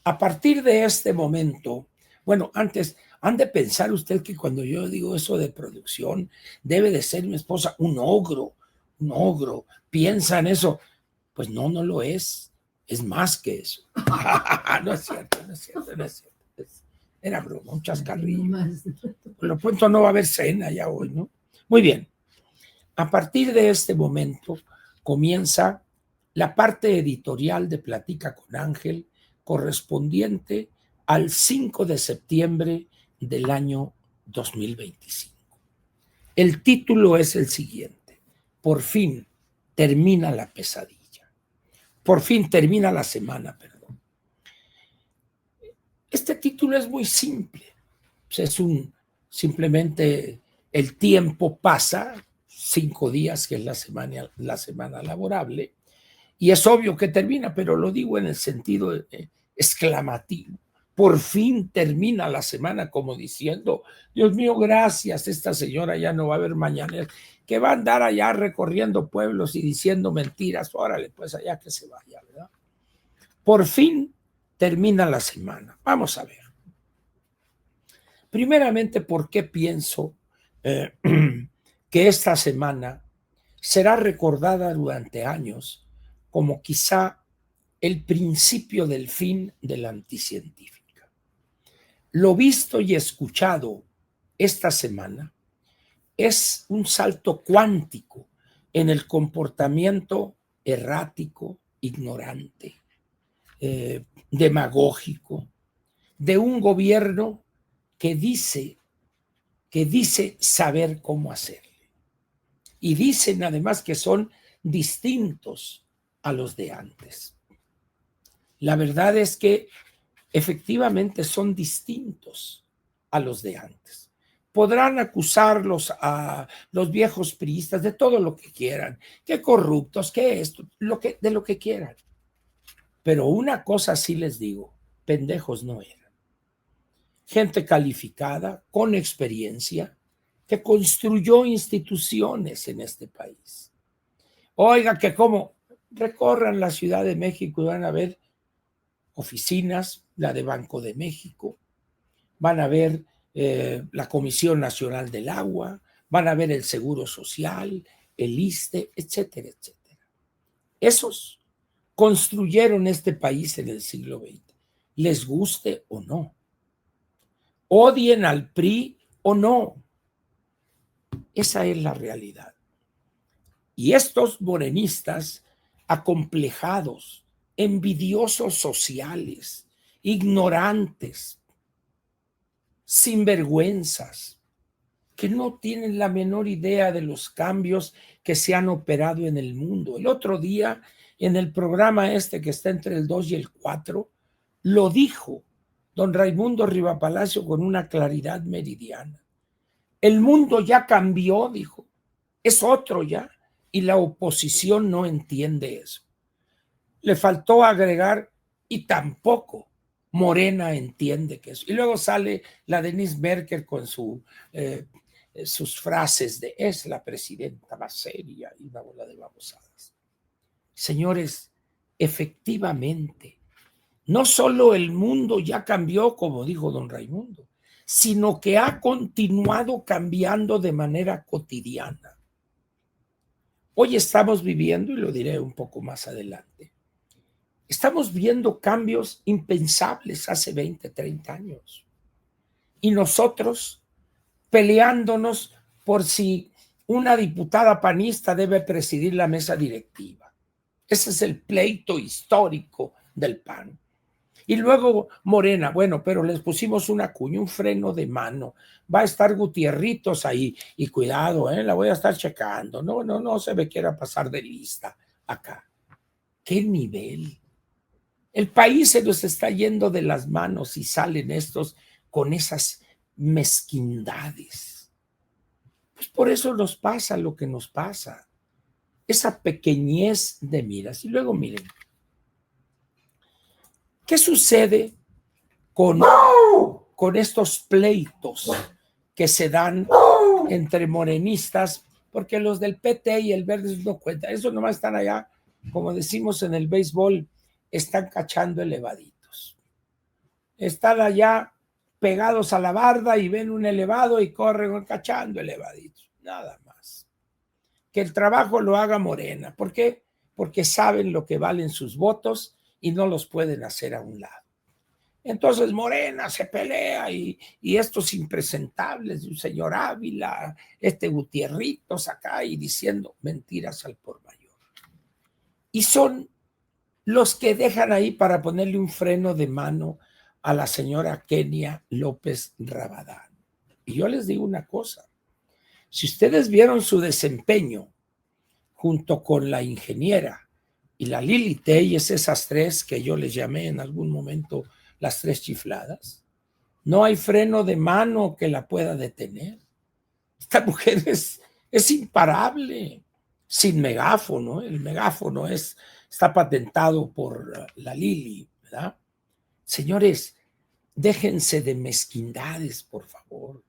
A partir de este momento, bueno, antes, han de pensar usted que cuando yo digo eso de producción, debe de ser mi esposa un ogro, piensa en eso. Pues no, no lo es más que eso. No es cierto, no es cierto, no es cierto. Era broma, un chascarrillo. Por lo pronto no va a haber cena ya hoy, ¿no? Muy bien. A partir de este momento comienza la parte editorial de Platica con Ángel, correspondiente al 5 de septiembre del año 2025. El título es el siguiente: Por fin termina la pesadilla. Por fin termina la semana, perdón. Este título es muy simple. Es simplemente el tiempo pasa, 5 días, que es la semana laborable, y es obvio que termina, pero lo digo en el sentido exclamativo. Por fin termina la semana, como diciendo, Dios mío, gracias, esta señora ya no va a haber mañana, que va a andar allá recorriendo pueblos y diciendo mentiras. Órale, pues allá que se vaya, ¿verdad? Por fin termina la semana. Vamos a ver. Primeramente, ¿por qué pienso que esta semana será recordada durante años como quizá el principio del fin de la anticientífica? Lo visto y escuchado esta semana es un salto cuántico en el comportamiento errático, ignorante, demagógico de un gobierno que dice saber cómo hacerle. Y dicen además que son distintos a los de antes. La verdad es que efectivamente son distintos a los de antes. Podrán acusarlos a los viejos priistas de todo lo que quieran, que corruptos, que esto, de lo que quieran. Pero una cosa sí les digo, pendejos no eran. Gente calificada, con experiencia, que construyó instituciones en este país. Oiga, que como recorran la Ciudad de México y van a ver oficinas, la de Banco de México, van a ver la Comisión Nacional del Agua, van a ver el Seguro Social, el ISSSTE, etcétera, etcétera. Esos construyeron este país en el siglo XX, les guste o no. Odien al PRI o no. Esa es la realidad. Y estos morenistas acomplejados, envidiosos sociales, ignorantes, sinvergüenzas, que no tienen la menor idea de los cambios que se han operado en el mundo. El otro día, en el programa este que está entre el 2 y el 4, lo dijo don Raimundo Rivapalacio con una claridad meridiana. El mundo ya cambió, dijo, es otro ya, y la oposición no entiende eso. Le faltó agregar, y tampoco Morena entiende que eso. Y luego sale la Denise Merkel con sus frases de es la presidenta más seria y una bola de babosadas. Señores, efectivamente, no solo el mundo ya cambió, como dijo don Raimundo, sino que ha continuado cambiando de manera cotidiana. Hoy estamos viviendo, y lo diré un poco más adelante, estamos viendo cambios impensables hace 20, 30 años. Y nosotros peleándonos por si una diputada panista debe presidir la mesa directiva. Ese es el pleito histórico del PAN. Y luego Morena, bueno, pero les pusimos una cuña, un freno de mano. Va a estar Gutierritos ahí. Y cuidado, la voy a estar checando. No se me quiera pasar de lista acá. ¿Qué nivel? El país se nos está yendo de las manos y salen estos con esas mezquindades. Pues por eso nos pasa lo que nos pasa. Esa pequeñez de miras. Y luego miren, ¿qué sucede con estos pleitos que se dan entre morenistas? Porque los del PT y el Verde no cuentan. Esos nomás están allá, como decimos en el béisbol, están cachando elevaditos. están allá pegados a la barda y ven un elevado y corren cachando elevadito, nada más. Que el trabajo lo haga Morena. ¿Por qué? Porque saben lo que valen sus votos y no los pueden hacer a un lado. Entonces Morena se pelea y estos impresentables, un señor Ávila, Gutierritos acá y diciendo mentiras al por mayor. Y son los que dejan ahí para ponerle un freno de mano a la señora Kenia López Rabadán. Y yo les digo una cosa, si ustedes vieron su desempeño junto con la ingeniera y la Lili Telles, esas tres que yo les llamé en algún momento las tres chifladas, no hay freno de mano que la pueda detener. Esta mujer es imparable, sin megáfono. El megáfono está patentado por la Lili, ¿verdad? Señores, déjense de mezquindades, por favor.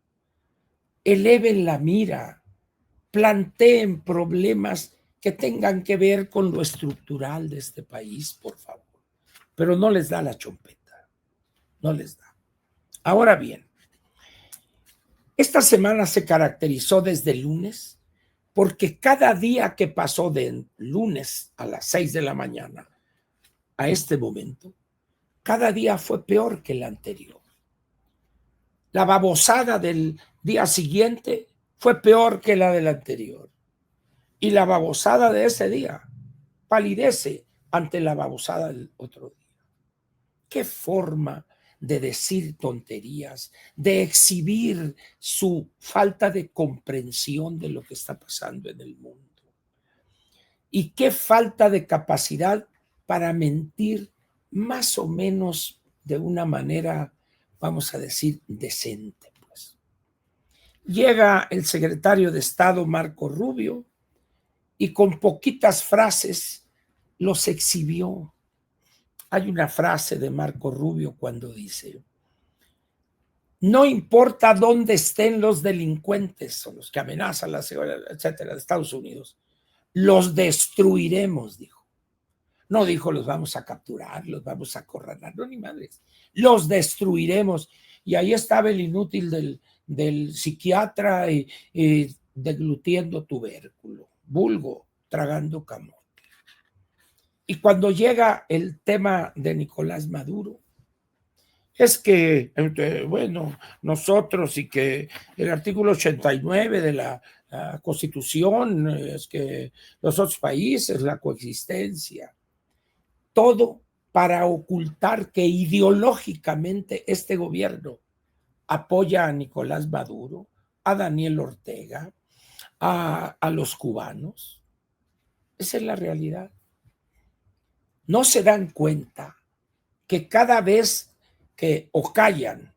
Eleven la mira, planteen problemas que tengan que ver con lo estructural de este país, por favor. Pero no les da la chompeta, no les da. Ahora bien, esta semana se caracterizó desde el lunes porque cada día que pasó de lunes a las 6 de la mañana a este momento, cada día fue peor que el anterior. La babosada del día siguiente fue peor que la del anterior. Y la babosada de ese día palidece ante la babosada del otro día. ¿Qué forma de decir tonterías, de exhibir su falta de comprensión de lo que está pasando en el mundo? Y qué falta de capacidad para mentir más o menos de una manera, vamos a decir, decente, pues. Llega el secretario de Estado, Marco Rubio, y con poquitas frases los exhibió. Hay una frase de Marco Rubio cuando dice: no importa dónde estén los delincuentes o los que amenazan la seguridad, etcétera, de Estados Unidos, los destruiremos, dijo. No dijo los vamos a capturar, los vamos a acorralar, no, ni madres. Los destruiremos. Y ahí estaba el inútil del psiquiatra deglutiendo tubérculo, vulgo, tragando camote. Y cuando llega el tema de Nicolás Maduro, es que, bueno, nosotros y que el artículo 89 de la Constitución, es que los otros países, la coexistencia, todo para ocultar que ideológicamente este gobierno apoya a Nicolás Maduro, a Daniel Ortega, a los cubanos. Esa es la realidad. No se dan cuenta que cada vez que o callan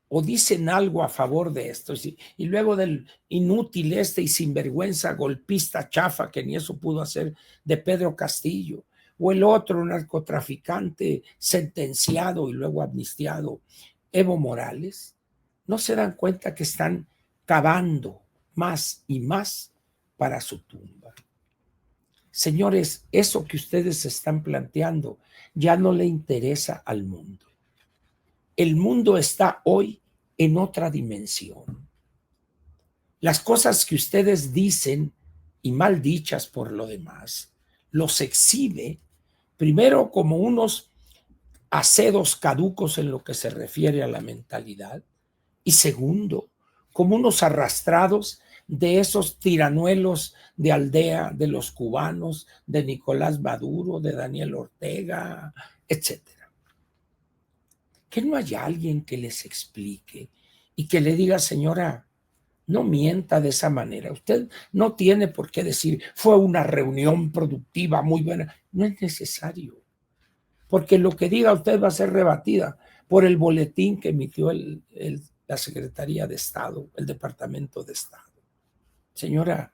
o dicen algo a favor de esto, y luego del inútil y sinvergüenza golpista chafa que ni eso pudo hacer de Pedro Castillo, o el otro narcotraficante sentenciado y luego amnistiado, Evo Morales, no se dan cuenta que están cavando más y más para su tumba. Señores, eso que ustedes están planteando ya no le interesa al mundo. El mundo está hoy en otra dimensión. Las cosas que ustedes dicen, y mal dichas por lo demás, los exhibe primero como unos acedos caducos en lo que se refiere a la mentalidad, y segundo, como unos arrastrados de esos tiranuelos de aldea de los cubanos, de Nicolás Maduro, de Daniel Ortega, etcétera. Que no haya alguien que les explique y que le diga: señora, no mienta de esa manera. Usted no tiene por qué decir fue una reunión productiva muy buena. No es necesario, porque lo que diga usted va a ser rebatida por el boletín que emitió la Secretaría de Estado, el Departamento de Estado. Señora,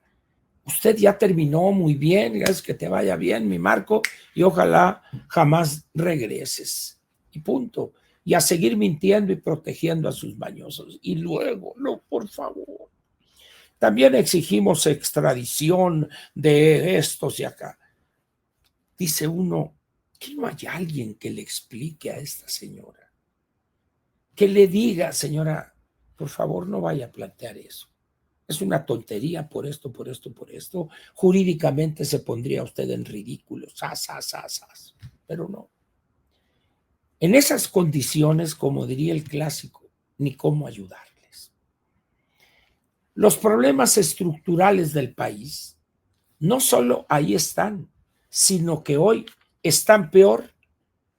usted ya terminó muy bien, gracias, que te vaya bien, mi Marco, y ojalá jamás regreses. Y punto. Y a seguir mintiendo y protegiendo a sus mañosos. Y luego, no, por favor. También exigimos extradición de estos y acá. Dice uno, ¿que no hay alguien que le explique a esta señora? que le diga, señora, por favor no vaya a plantear eso. Es una tontería por esto, por esto, por esto. Jurídicamente se pondría usted en ridículo. Pero no. En esas condiciones, como diría el clásico, ni cómo ayudarles. Los problemas estructurales del país no solo ahí están, sino que hoy están peor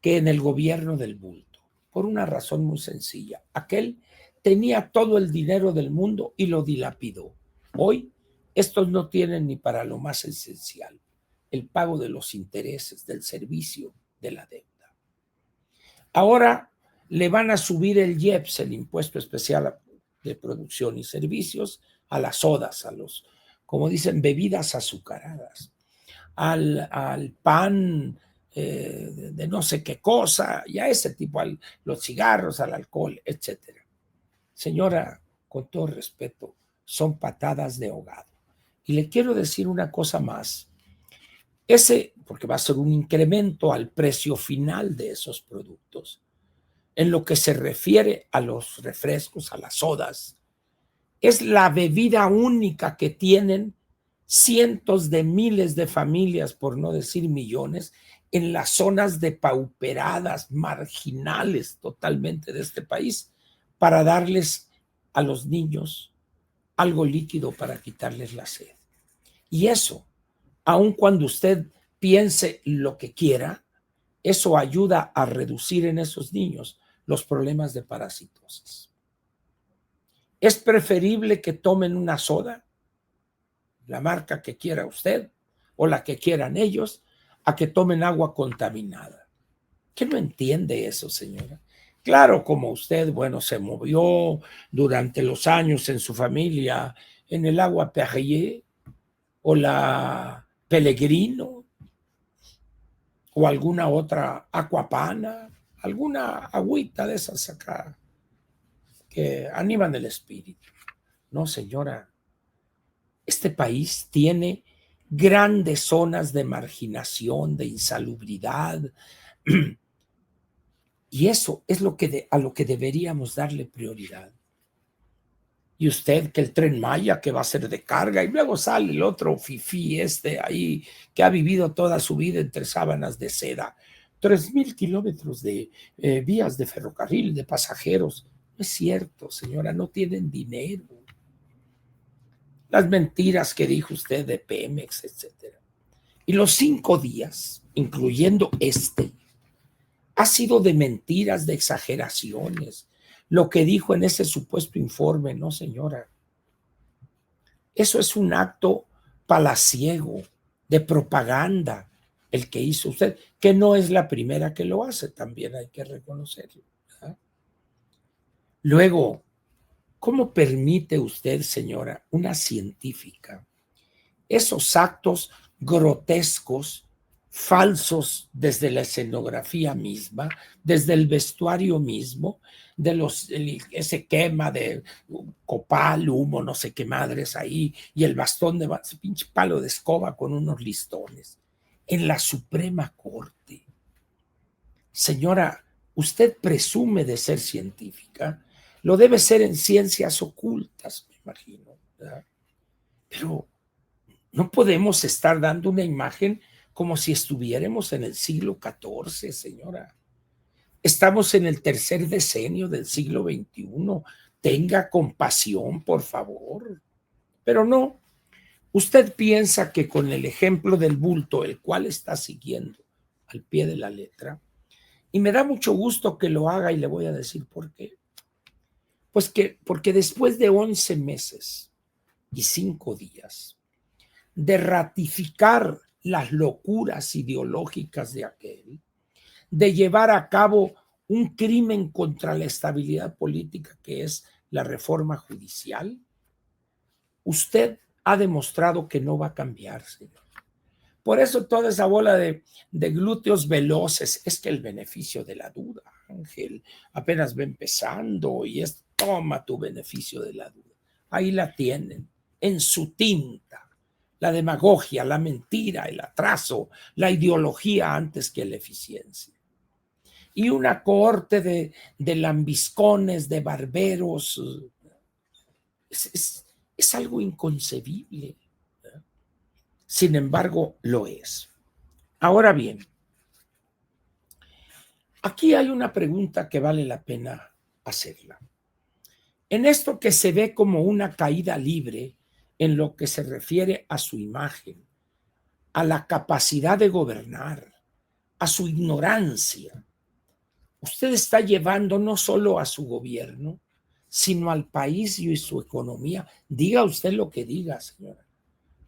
que en el gobierno del bulto, por una razón muy sencilla. Aquel tenía todo el dinero del mundo y lo dilapidó. Hoy estos no tienen ni para lo más esencial, el pago de los intereses, del servicio, de la deuda. Ahora le van a subir el IEPS, el impuesto especial de producción y servicios, a las sodas, a los, como dicen, bebidas azucaradas, al pan de no sé qué cosa, y a ese tipo, los cigarros, al alcohol, etcétera. Señora, con todo respeto, son patadas de ahogado. Y le quiero decir una cosa más. Porque va a ser un incremento al precio final de esos productos. En lo que se refiere a los refrescos, a las sodas, es la bebida única que tienen cientos de miles de familias, por no decir millones, en las zonas depauperadas, marginales totalmente de este país, para darles a los niños algo líquido para quitarles la sed. Y eso, aun cuando usted piense lo que quiera, eso ayuda a reducir en esos niños los problemas de parasitosis. Es preferible que tomen una soda, la marca que quiera usted o la que quieran ellos, a que tomen agua contaminada. ¿Qué no entiende eso, señora? Claro, como usted, bueno, se movió durante los años en su familia en el agua Perrier o la Pellegrino o alguna otra Aquapana, alguna agüita de esas acá que animan el espíritu. No, señora, este país tiene grandes zonas de marginación, de insalubridad, y eso es a lo que deberíamos darle prioridad. Y usted, que el Tren Maya, que va a ser de carga, y luego sale el otro fifí ahí, que ha vivido toda su vida entre sábanas de seda. 3,000 kilómetros de vías de ferrocarril, de pasajeros. No es cierto, señora, no tienen dinero. Las mentiras que dijo usted de Pemex, etcétera. Y los 5 días, incluyendo ha sido de mentiras, de exageraciones. Lo que dijo en ese supuesto informe, no, señora. Eso es un acto palaciego, de propaganda, el que hizo usted, que no es la primera que lo hace, también hay que reconocerlo, ¿verdad? Luego, ¿cómo permite usted, señora, una científica, esos actos grotescos, falsos desde la escenografía misma, desde el vestuario mismo, ese quema de copal, humo, no sé qué madres ahí, y el bastón ese pinche palo de escoba con unos listones, en la Suprema Corte? Señora, usted presume de ser científica, lo debe ser en ciencias ocultas, me imagino, ¿verdad? Pero no podemos estar dando una imagen como si estuviéramos en el siglo XIV, señora. Estamos en el tercer decenio del siglo XXI. Tenga compasión, por favor. Pero no, usted piensa que con el ejemplo del bulto, el cual está siguiendo al pie de la letra, y me da mucho gusto que lo haga y le voy a decir por qué. Pues porque después de 11 meses y 5 días, de ratificar las locuras ideológicas de aquel, de llevar a cabo un crimen contra la estabilidad política que es la reforma judicial, usted ha demostrado que no va a cambiar, señor. Por eso toda esa bola de glúteos veloces, es que el beneficio de la duda, Ángel, apenas va empezando y toma tu beneficio de la duda. Ahí la tienen, en su tinta. La demagogia, la mentira, el atraso, la ideología antes que la eficiencia. y una cohorte de lambiscones, de barberos. Es algo inconcebible. Sin embargo, lo es. Ahora bien, aquí hay una pregunta que vale la pena hacerla. En esto que se ve como una caída libre en lo que se refiere a su imagen, a la capacidad de gobernar, a su ignorancia, usted está llevando no solo a su gobierno, sino al país y su economía. Diga usted lo que diga, señora.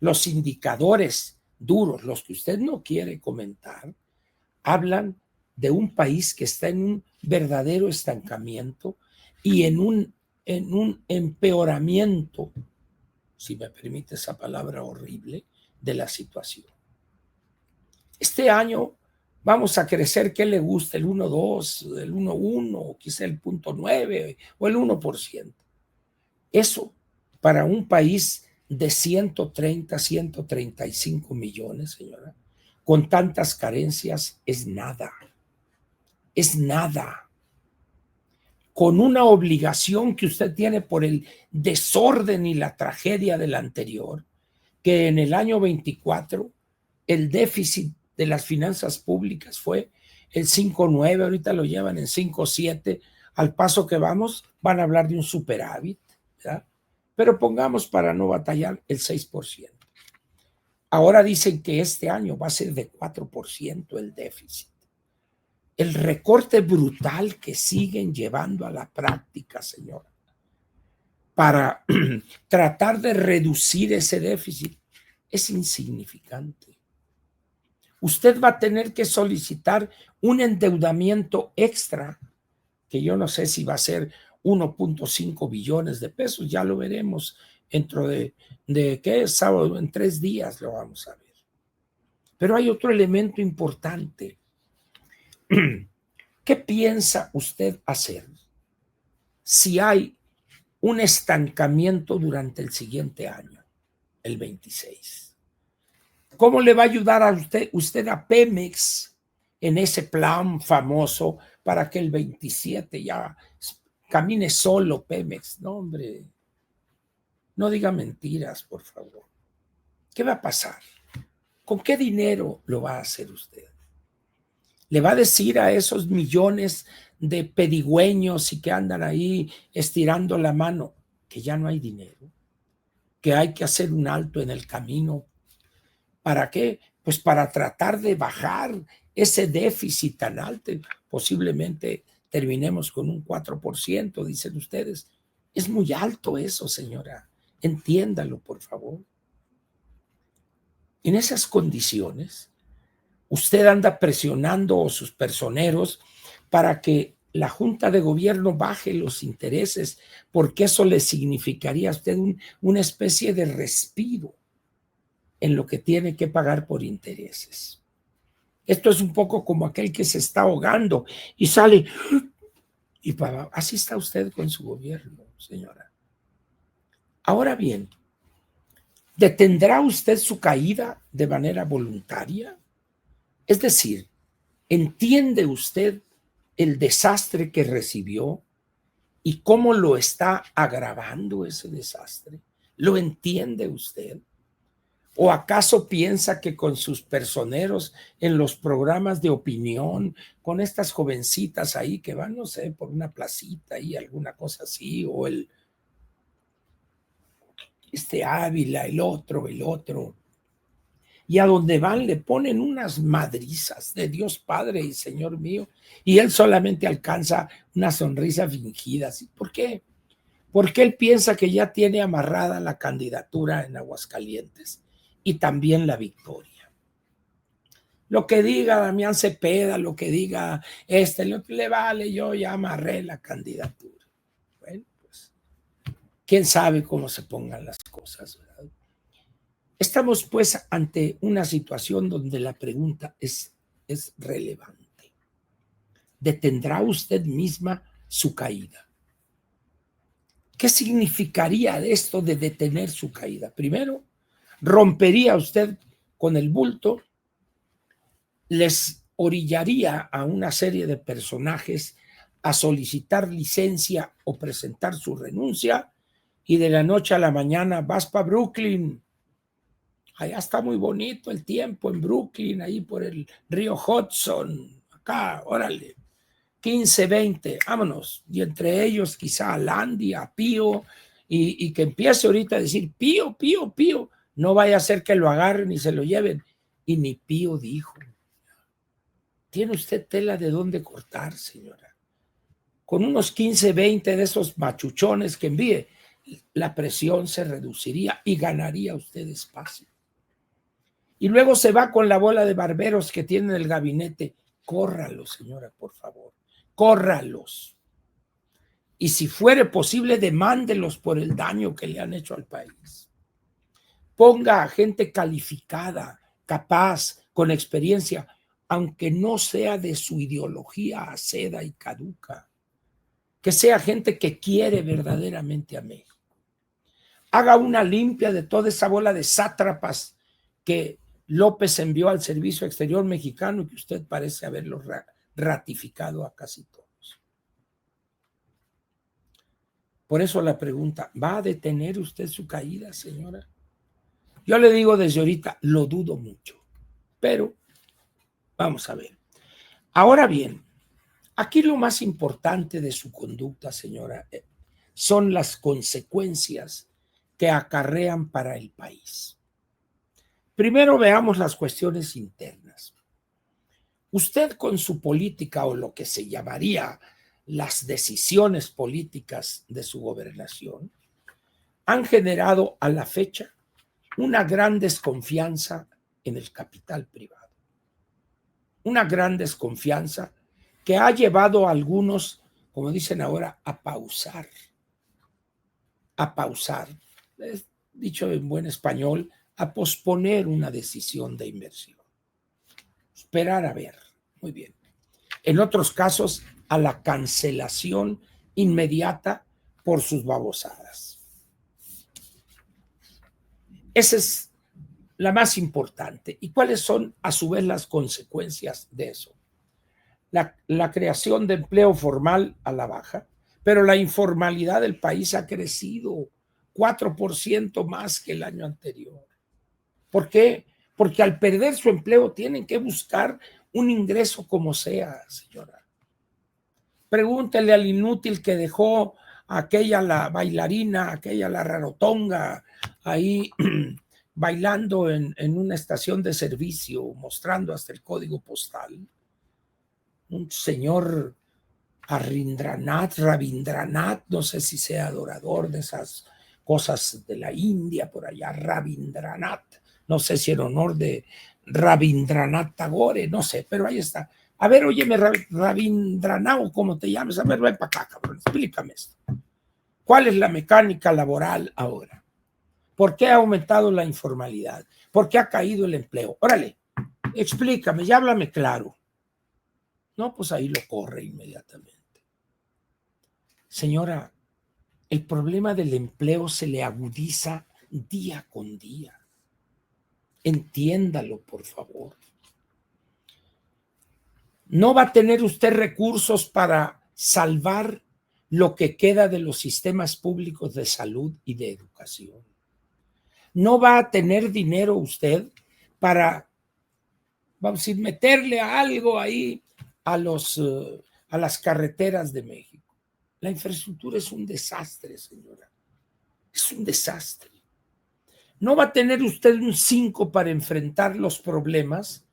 Los indicadores duros, los que usted no quiere comentar, hablan de un país que está en un verdadero estancamiento y en un empeoramiento, si me permite esa palabra horrible, de la situación. Este año vamos a crecer, ¿qué le gusta? El 1,2, el 1,1, o quizá el 0,9 o el 1%. Eso para un país de 130, 135 millones, señora, con tantas carencias, es nada. Es nada. Con una obligación que usted tiene por el desorden y la tragedia del anterior, que en el año 24 el déficit de las finanzas públicas fue el 5,9, ahorita lo llevan en 5,7, al paso que vamos, van a hablar de un superávit, ¿verdad? Pero pongamos para no batallar el 6%. Ahora dicen que este año va a ser de 4% el déficit. El recorte brutal que siguen llevando a la práctica, señora, para tratar de reducir ese déficit es insignificante. Usted va a tener que solicitar un endeudamiento extra, que yo no sé si va a ser 1,5 billones de pesos, ya lo veremos dentro de ¿qué es? Sábado, en 3 días lo vamos a ver. Pero hay otro elemento importante. ¿Qué piensa usted hacer si hay un estancamiento durante el siguiente año, el 26? ¿Cómo le va a ayudar a usted a Pemex en ese plan famoso para que el 27 ya camine solo Pemex? No, hombre, no diga mentiras, por favor. ¿Qué va a pasar? ¿Con qué dinero lo va a hacer usted? ¿Le va a decir a esos millones de pedigüeños y que andan ahí estirando la mano que ya no hay dinero? ¿Que hay que hacer un alto en el camino? ¿Para qué? Pues para tratar de bajar ese déficit tan alto. Posiblemente terminemos con un 4%, dicen ustedes. Es muy alto eso, señora. Entiéndalo, por favor. En esas condiciones, usted anda presionando a sus personeros para que la Junta de Gobierno baje los intereses, porque eso le significaría a usted una especie de respiro en lo que tiene que pagar por intereses. Esto es un poco como aquel que se está ahogando y sale y así está usted con su gobierno, señora. Ahora bien, ¿detendrá usted su caída de manera voluntaria? Es decir, ¿entiende usted el desastre que recibió y cómo lo está agravando ese desastre? ¿Lo entiende usted? ¿O acaso piensa que con sus personeros en los programas de opinión, con estas jovencitas ahí que van, no sé, por una placita y alguna cosa así, o Ávila, el otro, y a donde van le ponen unas madrizas de Dios Padre y Señor mío, y él solamente alcanza una sonrisa fingida? ¿Por qué? Porque él piensa que ya tiene amarrada la candidatura en Aguascalientes y también la victoria. Lo que diga Damián Cepeda, lo que diga lo que le vale, yo ya amarré la candidatura. Bueno, pues, quién sabe cómo se pongan las cosas, ¿verdad? Estamos pues ante una situación donde la pregunta es relevante. ¿Detendrá usted misma su caída? ¿Qué significaría esto de detener su caída? Primero, rompería usted con el bulto, les orillaría a una serie de personajes a solicitar licencia o presentar su renuncia, y de la noche a la mañana vas para Brooklyn. Allá está muy bonito el tiempo en Brooklyn, ahí por el río Hudson, acá, órale, 15, 20, vámonos. Y entre ellos quizá a Landy, a Pío, y que empiece ahorita a decir, Pío, Pío, Pío, no vaya a ser que lo agarren y se lo lleven. Y ni Pío dijo. Tiene usted tela de dónde cortar, señora. Con unos 15, 20 de esos machuchones que envíe, la presión se reduciría y ganaría usted espacio. Y luego se va con la bola de barberos que tiene en el gabinete. Córralos, señora, por favor. Córralos. Y si fuere posible, demándelos por el daño que le han hecho al país. Ponga a gente calificada, capaz, con experiencia, aunque no sea de su ideología aceda y caduca. Que sea gente que quiere verdaderamente a México. Haga una limpia de toda esa bola de sátrapas que López envió al Servicio Exterior Mexicano y que usted parece haberlo ratificado a casi todos. Por eso la pregunta, ¿va a detener usted su caída, señora? Yo le digo desde ahorita, lo dudo mucho, pero vamos a ver. Ahora bien, aquí lo más importante de su conducta, señora, son las consecuencias que acarrean para el país. Primero veamos las cuestiones internas. Usted con su política o lo que se llamaría las decisiones políticas de su gobernación han generado a la fecha una gran desconfianza en el capital privado. Una gran desconfianza que ha llevado a algunos, como dicen ahora, a pausar. A pausar. Dicho en buen español, a posponer una decisión de inversión. Esperar a ver. Muy bien. En otros casos, a la cancelación inmediata por sus babosadas. Esa es la más importante. ¿Y cuáles son, a su vez, las consecuencias de eso? La creación de empleo formal a la baja, pero la informalidad del país ha crecido 4% más que el año anterior. ¿Por qué? Porque al perder su empleo tienen que buscar un ingreso como sea, señora. Pregúntele al inútil que dejó aquella la bailarina, aquella la rarotonga, ahí bailando en una estación de servicio, mostrando hasta el código postal. Un señor Rabindranath, no sé si sea adorador de esas cosas de la India, por allá, Rabindranath, no sé si en honor de Rabindranath Tagore, no sé, pero ahí está. A ver, óyeme, Rabindranath, ¿cómo te llamas? A ver, ven para acá, cabrón, explícame esto. ¿Cuál es la mecánica laboral ahora? ¿Por qué ha aumentado la informalidad? ¿Por qué ha caído el empleo? Órale, explícame, ya háblame claro. No, pues ahí lo corre inmediatamente. Señora, el problema del empleo se le agudiza día con día. Entiéndalo, por favor. No va a tener usted recursos para salvar lo que queda de los sistemas públicos de salud y de educación. No va a tener dinero usted para, vamos a decir, meterle algo ahí a las carreteras de México. La infraestructura es un desastre, señora. Es un desastre. No va a tener usted un 5 para enfrentar los problemas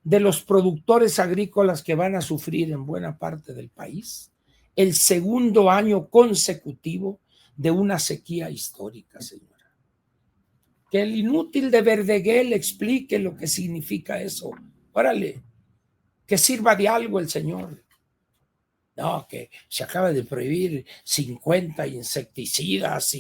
de los productores agrícolas que van a sufrir en buena parte del país el segundo año consecutivo de una sequía histórica, señora. Que el inútil de Verdeguer explique lo que significa eso. Órale, que sirva de algo el señor. No, que se acaba de prohibir 50 insecticidas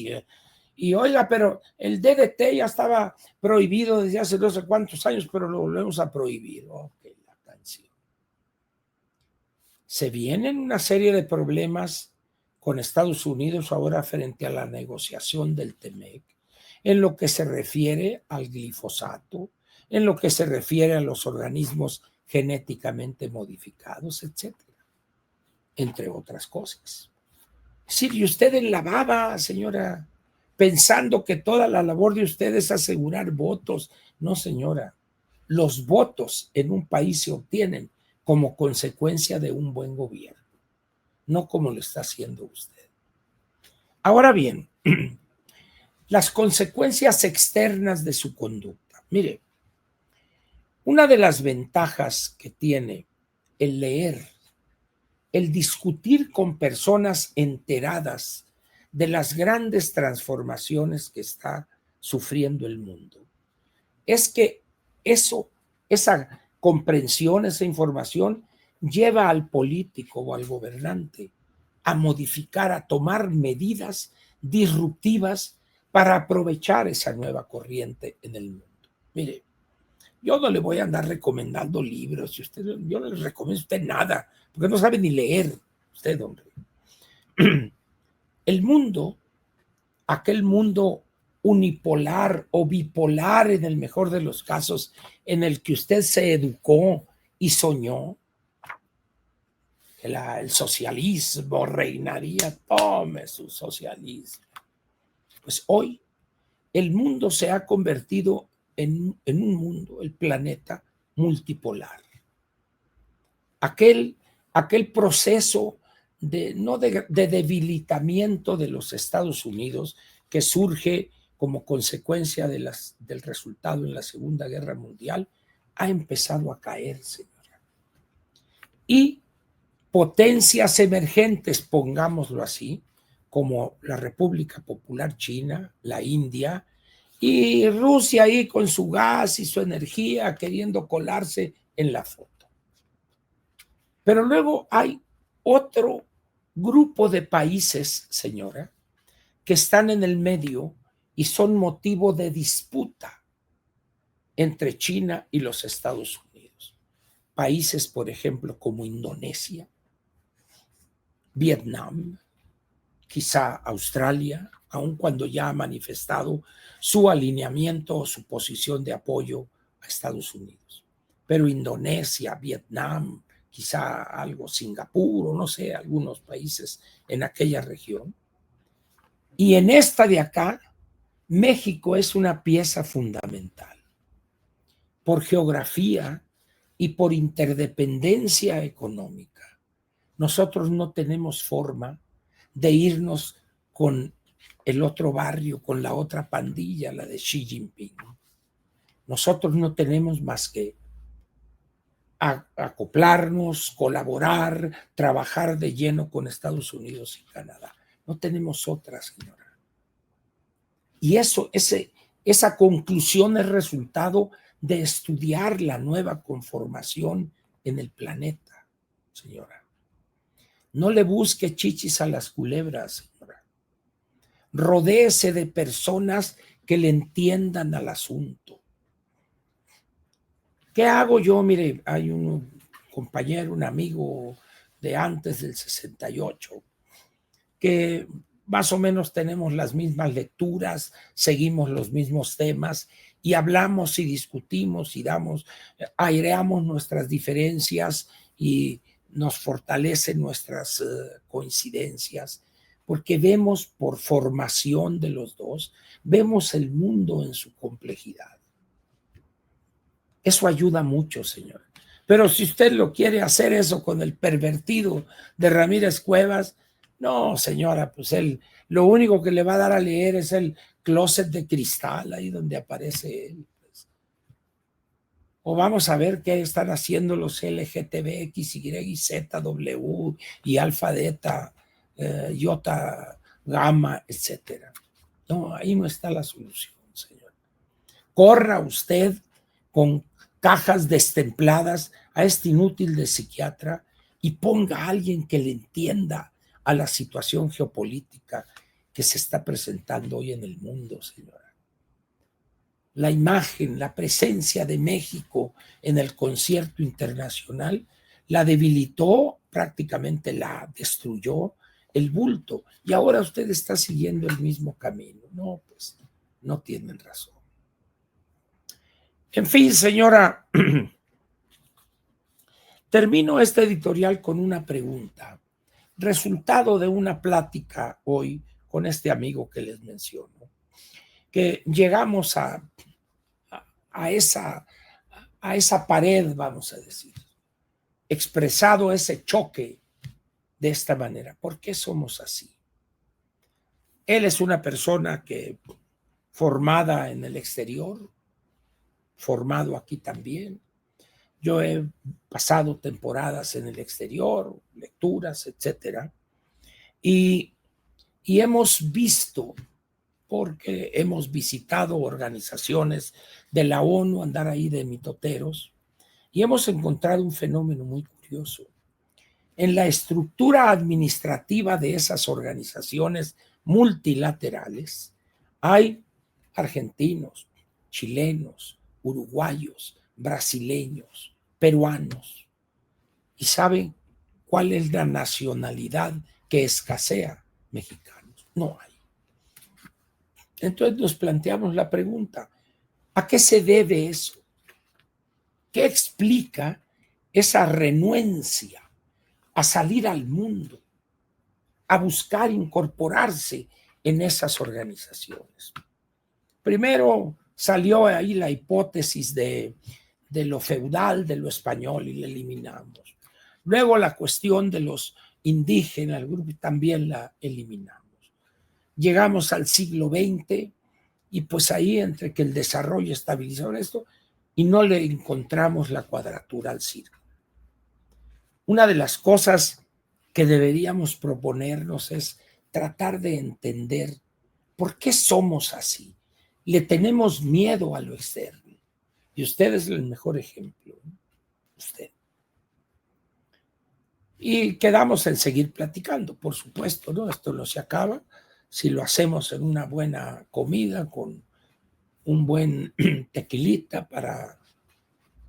y oiga, pero el DDT ya estaba prohibido desde hace no sé cuántos años, pero lo volvemos a prohibir. Ok, la canción. Se vienen una serie de problemas con Estados Unidos ahora frente a la negociación del TEMEC, en lo que se refiere al glifosato, en lo que se refiere a los organismos genéticamente modificados, etcétera, entre otras cosas. Sí, y usted en la baba, señora, pensando que toda la labor de usted es asegurar votos. No, señora, los votos en un país se obtienen como consecuencia de un buen gobierno, no como lo está haciendo usted. Ahora bien, las consecuencias externas de su conducta. Mire, una de las ventajas que tiene el leer, el discutir con personas enteradas de las grandes transformaciones que está sufriendo el mundo, es que esa comprensión, esa información lleva al político o al gobernante a modificar, a tomar medidas disruptivas para aprovechar esa nueva corriente en el mundo. Mire, yo no le voy a andar recomendando libros, yo no le recomiendo a usted nada, porque no sabe ni leer usted, hombre. El mundo, aquel mundo unipolar o bipolar en el mejor de los casos, en el que usted se educó y soñó, el socialismo reinaría, tome su socialismo. Pues hoy el mundo se ha convertido en un mundo, el planeta multipolar. Aquel proceso de debilitamiento de los Estados Unidos que surge como consecuencia del resultado en la Segunda Guerra Mundial, ha empezado a caer, señora. Y potencias emergentes, pongámoslo así, como la República Popular China, la India, y Rusia ahí con su gas y su energía queriendo colarse en la foto. Pero luego hay otro grupo de países, señora, que están en el medio y son motivo de disputa entre China y los Estados Unidos. Países, por ejemplo, como Indonesia, Vietnam, quizá Australia, aun cuando ya ha manifestado su alineamiento o su posición de apoyo a Estados Unidos. Pero Indonesia, Vietnam, quizá algo Singapur o no sé, algunos países en aquella región. Y en esta de acá, México es una pieza fundamental por geografía y por interdependencia económica. Nosotros no tenemos forma de irnos con el otro barrio, con la otra pandilla, la de Xi Jinping. Nosotros no tenemos más que acoplarnos, colaborar, trabajar de lleno con Estados Unidos y Canadá. No tenemos otra, señora. Y esa conclusión es resultado de estudiar la nueva conformación en el planeta, señora. No le busque chichis a las culebras, señora. Rodéese de personas que le entiendan al asunto. ¿Qué hago yo? Mire, hay un compañero, un amigo de antes del 68, que más o menos tenemos las mismas lecturas, seguimos los mismos temas y hablamos y discutimos y aireamos nuestras diferencias y nos fortalecen nuestras coincidencias, porque vemos por formación de los dos, vemos el mundo en su complejidad. Eso ayuda mucho, señor. Pero si usted lo quiere hacer eso con el pervertido de Ramírez Cuevas, no, señora, pues él lo único que le va a dar a leer es el closet de cristal, ahí donde aparece él. Pues. O vamos a ver qué están haciendo los LGTBX, Y, Z, W y alfa, delta, iota, gamma, etcétera. No, ahí no está la solución, señor. Corra usted con cajas destempladas a este inútil de psiquiatra y ponga a alguien que le entienda a la situación geopolítica que se está presentando hoy en el mundo, señora. La imagen, la presencia de México en el concierto internacional la debilitó, prácticamente la destruyó el bulto. Y ahora usted está siguiendo el mismo camino. No, pues no tienen razón. En fin, señora, Termino este editorial con una pregunta, resultado de una plática hoy con este amigo que les menciono, que llegamos a esa pared, vamos a decir, expresado ese choque de esta manera. ¿Por qué somos así? Él es una persona que formada en el exterior, formado aquí también. Yo he pasado temporadas en el exterior, lecturas, etcétera, y hemos visto, porque hemos visitado organizaciones de la ONU, andar ahí de mitoteros, y hemos encontrado un fenómeno muy curioso. En la estructura administrativa de esas organizaciones multilaterales hay argentinos, chilenos, uruguayos, brasileños, peruanos. ¿Y saben cuál es la nacionalidad que escasea? Mexicanos. No hay. Entonces nos planteamos la pregunta, ¿a qué se debe eso? ¿Qué explica esa renuencia a salir al mundo, a buscar incorporarse en esas organizaciones? Primero salió ahí la hipótesis de lo feudal, de lo español, y la eliminamos. Luego la cuestión de los indígenas, el grupo, también la eliminamos. Llegamos al siglo XX y pues ahí entre que el desarrollo estabilizó esto y no le encontramos la cuadratura al círculo. Una de las cosas que deberíamos proponernos es tratar de entender por qué somos así. Le tenemos miedo a lo externo. Y usted es el mejor ejemplo. Usted. Y quedamos en seguir platicando, por supuesto, ¿no? Esto no se acaba. Si lo hacemos en una buena comida, con un buen tequilita para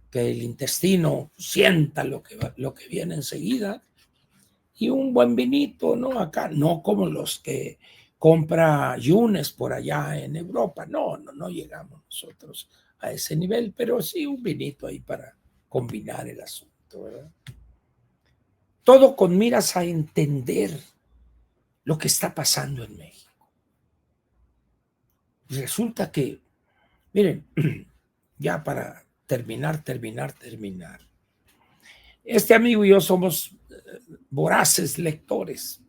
que el intestino sienta lo que viene enseguida, y un buen vinito, ¿no? Acá, no como los que compra Yunes por allá en Europa, no llegamos nosotros a ese nivel, pero sí un vinito ahí para combinar el asunto, ¿verdad? Todo con miras a entender lo que está pasando en México. Y resulta que, miren, ya para terminar, este amigo y yo somos voraces lectores.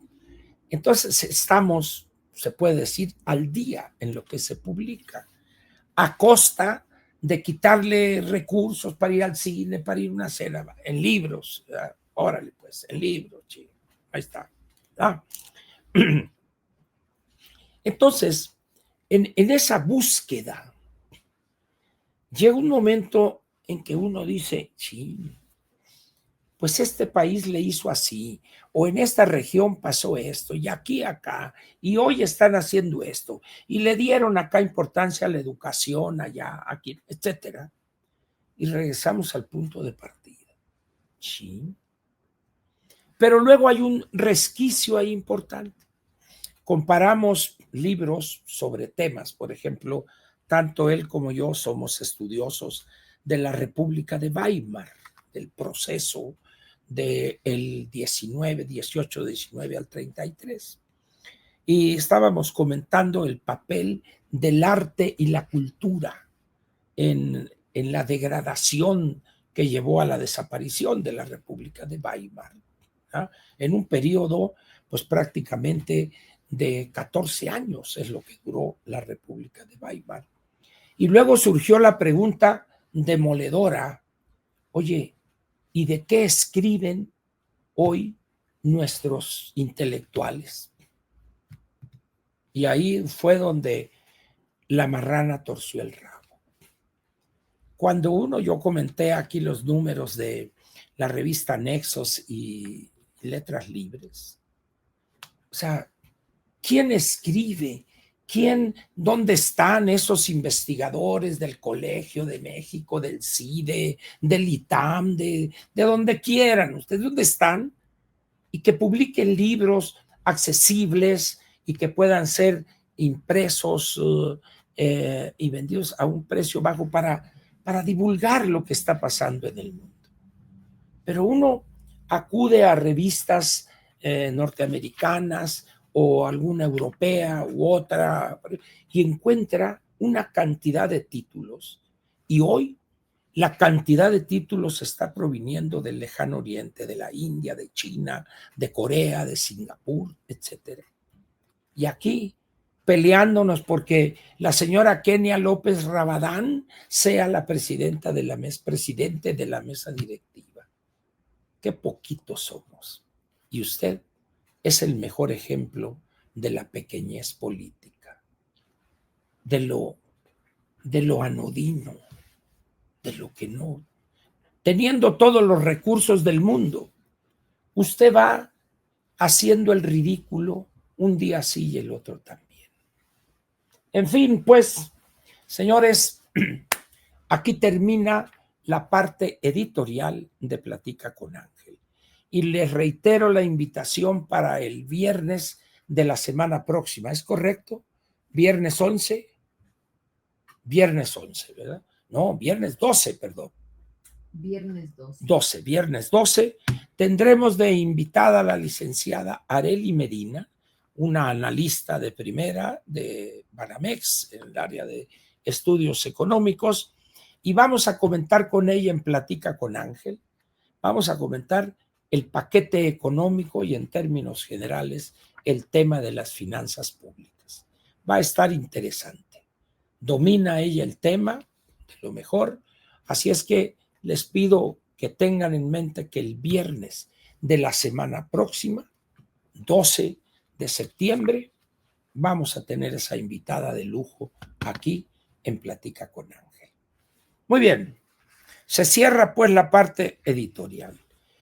Entonces estamos, se puede decir, al día en lo que se publica, a costa de quitarle recursos para ir al cine, para ir a una cena, en libros. Órale, pues, en libros, chico. Ahí está. ¿Ah? Entonces, en esa búsqueda, llega un momento en que uno dice, sí, pues este país le hizo así, o en esta región pasó esto, y aquí, acá, y hoy están haciendo esto, y le dieron acá importancia a la educación, allá, aquí, etcétera. Y regresamos al punto de partida. Sí. Pero luego hay un resquicio ahí importante. Comparamos libros sobre temas, por ejemplo, tanto él como yo somos estudiosos de la República de Weimar, del proceso del 18, 19 al 33. Y estábamos comentando el papel del arte y la cultura en la degradación que llevó a la desaparición de la República de Weimar, ¿no? En un periodo, pues prácticamente de 14 años es lo que duró la República de Weimar. Y luego surgió la pregunta demoledora, oye, ¿y de qué escriben hoy nuestros intelectuales? Y ahí fue donde la marrana torció el rabo. Cuando yo comenté aquí los números de la revista Nexos y Letras Libres, o sea, ¿quién escribe? ¿Dónde están esos investigadores del Colegio de México, del CIDE, del ITAM, de donde quieran? ¿Ustedes dónde están? Y que publiquen libros accesibles y que puedan ser impresos y vendidos a un precio bajo para divulgar lo que está pasando en el mundo. pero uno acude a revistas norteamericanas o alguna europea u otra y encuentra una cantidad de títulos. Y hoy la cantidad de títulos está proviniendo del lejano oriente, de la India, de China, de Corea, de Singapur, etcétera. Y aquí peleándonos porque la señora Kenia López Rabadán sea la presidenta de la mesa, presidente de la mesa directiva. Qué poquitos somos. Y usted es el mejor ejemplo de la pequeñez política, de lo anodino, de lo que no. Teniendo todos los recursos del mundo, usted va haciendo el ridículo un día sí y el otro también. En fin, pues, señores, aquí termina la parte editorial de Platica con Ángel. Y les reitero la invitación para el viernes de la semana próxima. ¿Es correcto? Viernes 11. Viernes 11, ¿verdad? No, viernes 12, perdón. Viernes 12. 12, viernes 12. Tendremos de invitada a la licenciada Arely Medina, una analista de primera de Banamex en el área de estudios económicos, y vamos a comentar con ella en Platica con Ángel. Vamos a comentar el paquete económico y en términos generales el tema de las finanzas públicas. Va a estar interesante. Domina ella el tema de lo mejor, así es que les pido que tengan en mente que el viernes de la semana próxima, 12 de septiembre, vamos a tener esa invitada de lujo aquí en Platica con Ángel. Muy bien, se cierra pues la parte editorial.